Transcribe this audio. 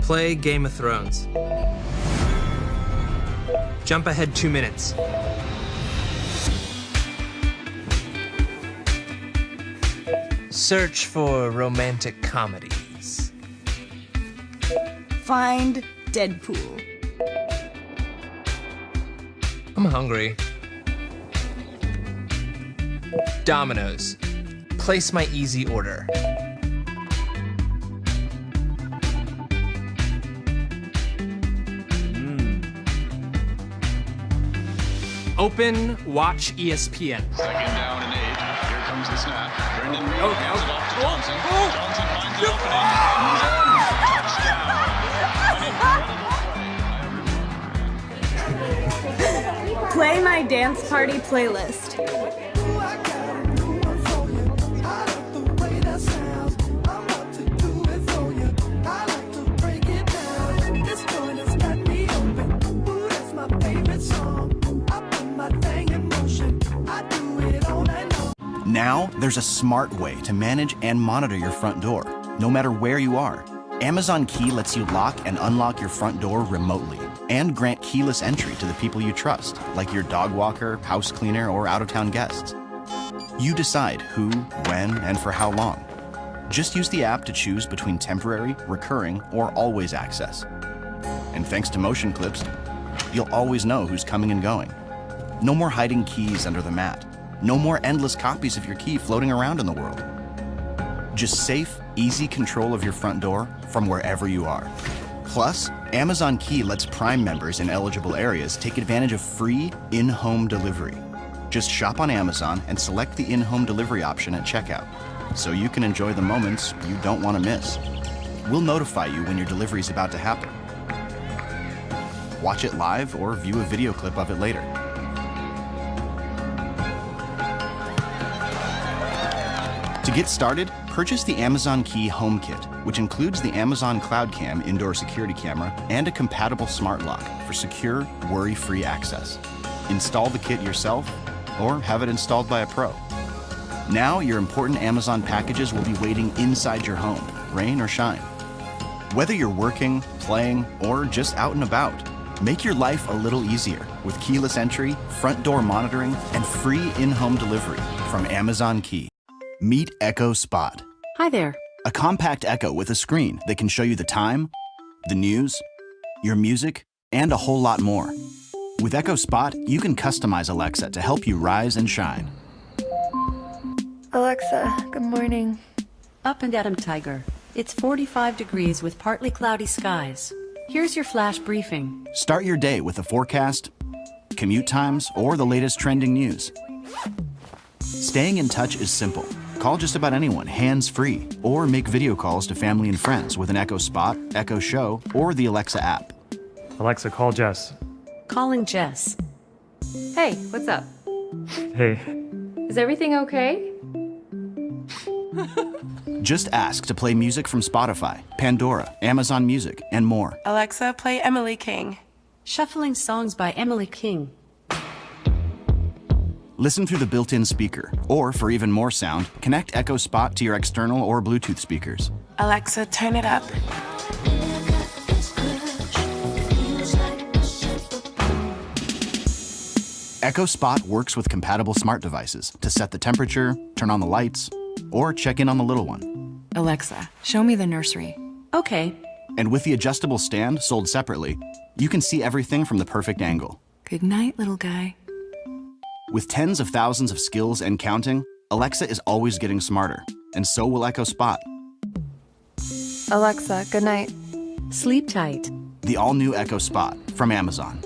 Play Game of Thrones. Jump ahead 2 minutes. Search for romantic comedies. Find Deadpool. I'm hungry. Domino's. Place my easy order. Open Watch ESPN. Second down and 8. Here comes the snap. Brendan Reed hands it off to Johnson. Johnson finds the opening. Play my dance party playlist. Now, there's a smart way to manage and monitor your front door, no matter where you are. Amazon Key lets you lock and unlock your front door remotely and grant keyless entry to the people you trust, like your dog walker, house cleaner, or out-of-town guests. You decide who, when, and for how long. Just use the app to choose between temporary, recurring, or always access. And thanks to motion clips, you'll always know who's coming and going. No more hiding keys under the mat. No more endless copies of your key floating around in the world. Just safe, easy control of your front door from wherever you are. Plus, Amazon Key lets Prime members in eligible areas take advantage of free in-home delivery. Just shop on Amazon and select the in-home delivery option at checkout, so you can enjoy the moments you don't want to miss. We'll notify you when your delivery is about to happen. Watch it live or view a video clip of it later. To get started, purchase the Amazon Key Home Kit, which includes the Amazon Cloud Cam indoor security camera and a compatible smart lock for secure, worry-free access. Install the kit yourself or have it installed by a pro. Now your important Amazon packages will be waiting inside your home, rain or shine. Whether you're working, playing, or just out and about, make your life a little easier with keyless entry, front door monitoring, and free in-home delivery from Amazon Key. Meet Echo Spot. Hi there. A compact Echo with a screen that can show you the time, the news, your music, and a whole lot more. With Echo Spot, you can customize Alexa to help you rise and shine. Alexa, good morning. Up and at 'em, Tiger. It's 45 degrees with partly cloudy skies. Here's your flash briefing. Start your day with a forecast, commute times, or the latest trending news. Staying in touch is simple. Call just about anyone hands-free, or make video calls to family and friends with an Echo Spot, Echo Show, or the Alexa app. Alexa, call Jess. Calling Jess. Hey, what's up? Hey, Is everything okay? Just ask to play music from Spotify, Pandora, Amazon Music, and more. Alexa, play Emily King. Shuffling songs by Emily King. Listen through the built-in speaker, or for even more sound, connect Echo Spot to your external or Bluetooth speakers. Alexa, turn it up. Echo Spot works with compatible smart devices to set the temperature, turn on the lights, or check in on the little one. Alexa, show me the nursery. Okay. And with the adjustable stand sold separately, you can see everything from the perfect angle. Good night, little guy. With tens of thousands of skills and counting, Alexa is always getting smarter, and so will Echo Spot. Alexa, good night. Sleep tight. The all-new Echo Spot from Amazon.